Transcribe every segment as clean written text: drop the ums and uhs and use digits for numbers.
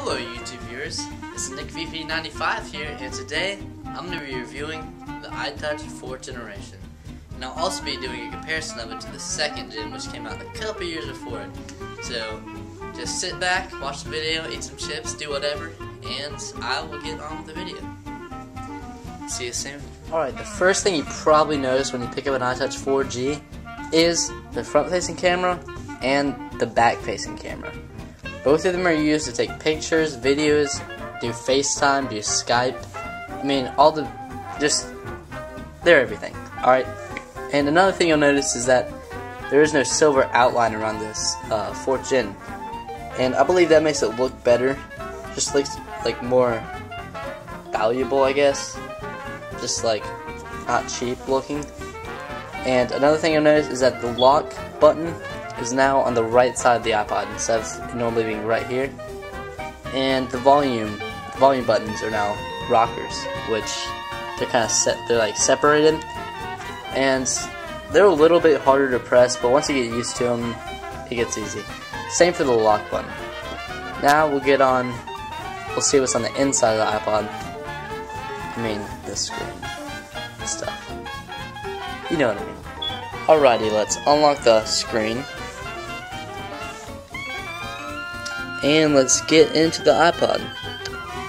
Hello YouTube viewers, it's NickVP95 here, and today I'm going to be reviewing the iTouch 4th generation. And I'll also be doing a comparison of it to the 2nd gen, which came out a couple years before it. So just sit back, watch the video, eat some chips, do whatever, and I will get on with the video. See you soon. Alright, the first thing you probably notice when you pick up an iTouch 4G is the front-facing camera and the back-facing camera. Both of them are used to take pictures, videos, do FaceTime, do Skype. I mean, they're everything. Alright, and another thing you'll notice is that there is no silver outline around this 4th gen. And I believe that makes it look better. Just looks like more valuable, I guess. Just like not cheap looking. And another thing you'll notice is that the lock button is now on the right side of the iPod instead of normally being right here. And the volume buttons are now rockers, which they're kind of they're like separated, and they're a little bit harder to press, but once you get used to them, it gets easy. Same for the lock button. Now we'll see what's on the inside of the iPod. I mean, the screen stuff. You know what I mean. Alrighty, let's unlock the screen. And let's get into the iPod.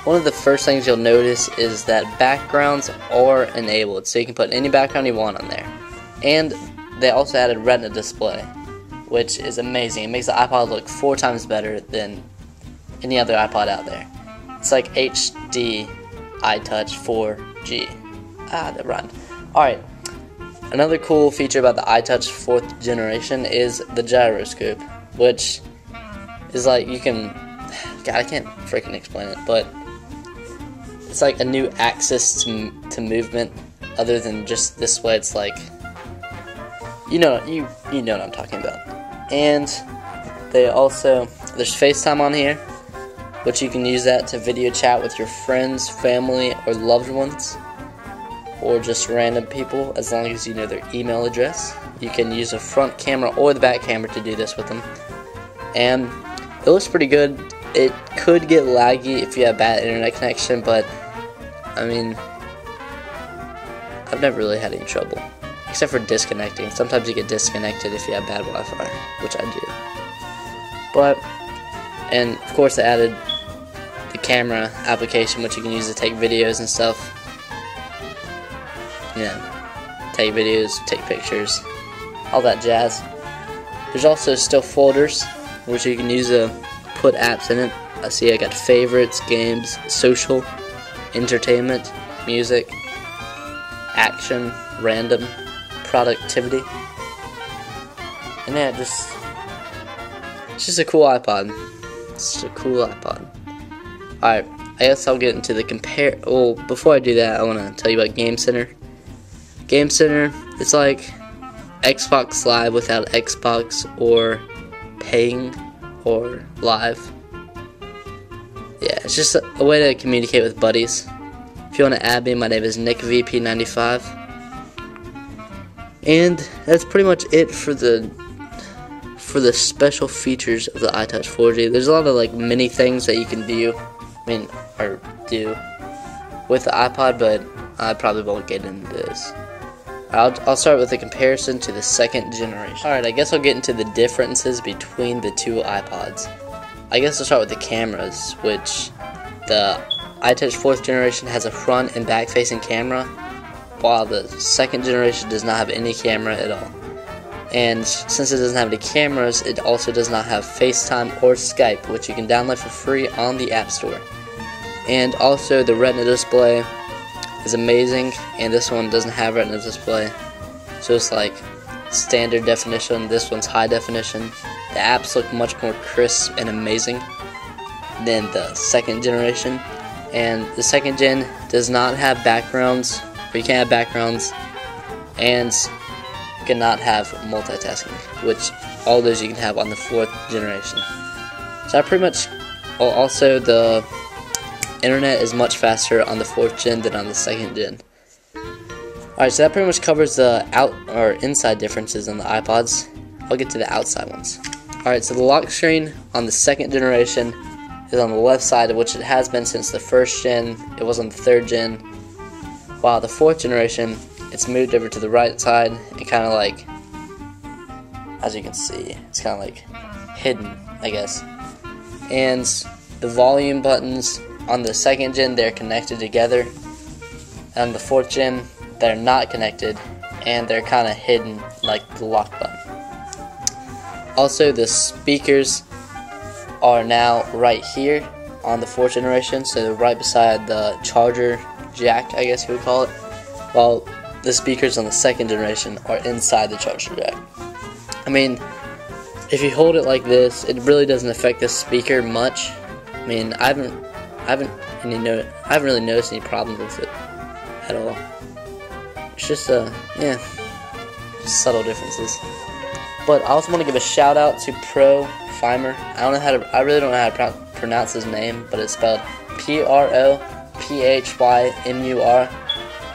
One of the first things you'll notice is that backgrounds are enabled, so you can put any background you want on there. And they also added Retina display, which is amazing. It makes the iPod look 4 times better than any other iPod out there. It's like HD iTouch 4G. That rhymed. Alright, another cool feature about the iTouch 4th generation is the gyroscope, which is like you can, God, I can't freaking explain it, but it's like a new axis to movement other than just this way. It's like, you know what I'm talking about. And there's FaceTime on here, which you can use that to video chat with your friends, family, or loved ones, or just random people, as long as you know their email address. You can use the front camera or the back camera to do this with them. And it looks pretty good. It could get laggy if you have bad internet connection, but I mean, I've never really had any trouble, except for disconnecting. Sometimes you get disconnected if you have bad Wi-Fi, which I do. And of course they added the camera application, which you can use to take videos and stuff. Take videos, take pictures, all that jazz. There's also still folders, which you can use to put apps in it. I got favorites, games, social, entertainment, music, action, random, productivity. And yeah, it's just a cool iPod. It's just a cool iPod. Alright, I guess I'll get into the well, before I do that, I want to tell you about Game Center. Game Center, it's like Xbox Live without Xbox or paying or live. Yeah, it's just a way to communicate with buddies. If you want to add me, my name is NickVP95. And that's pretty much it for the special features of the iTouch 4G. There's a lot of like mini things that you can do with the iPod, but I probably won't get into this. I'll start with a comparison to the 2nd generation. Alright, I guess I'll get into the differences between the two iPods. I guess I'll start with the cameras, which the iTouch 4th generation has a front and back facing camera, while the 2nd generation does not have any camera at all. And since it doesn't have any cameras, it also does not have FaceTime or Skype, which you can download for free on the App Store. And also the Retina display is amazing, and this one doesn't have Retina display, so it's like standard definition. This one's high definition. The apps look much more crisp and amazing than the 2nd generation, and the 2nd gen does not have backgrounds, or you can't have backgrounds, and you cannot have multitasking, which all those you can have on the 4th generation. So I pretty much, also the internet is much faster on the 4th gen than on the 2nd gen. Alright, so that pretty much covers the inside differences on the iPods. I'll get to the outside ones. Alright, so the lock screen on the 2nd generation is on the left side, which it has been since the 1st gen. It was on the 3rd gen. While the 4th generation, it's moved over to the right side and kind of like, as you can see, it's kind of like hidden, I guess. And the volume buttons on the 2nd gen, they're connected together. On the 4th gen, they're not connected and they're kind of hidden like the lock button. Also, the speakers are now right here on the 4th generation, so they're right beside the charger jack, I guess you would call it, while the speakers on the 2nd generation are inside the charger jack. I mean, if you hold it like this, it really doesn't affect the speaker much. I mean, I haven't really noticed any problems with it at all. It's just yeah, just subtle differences. But I also want to give a shout out to Prophymur. I really don't know how to pronounce his name, but it's spelled Prophymur.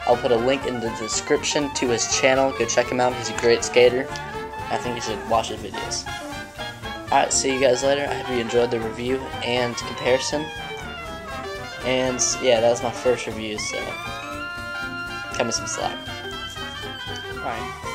I'll put a link in the description to his channel. Go check him out. He's a great skater. I think you should watch his videos. Alright, see you guys later. I hope you enjoyed the review and comparison. And yeah, that was my first review, so cut me some slack. Alright.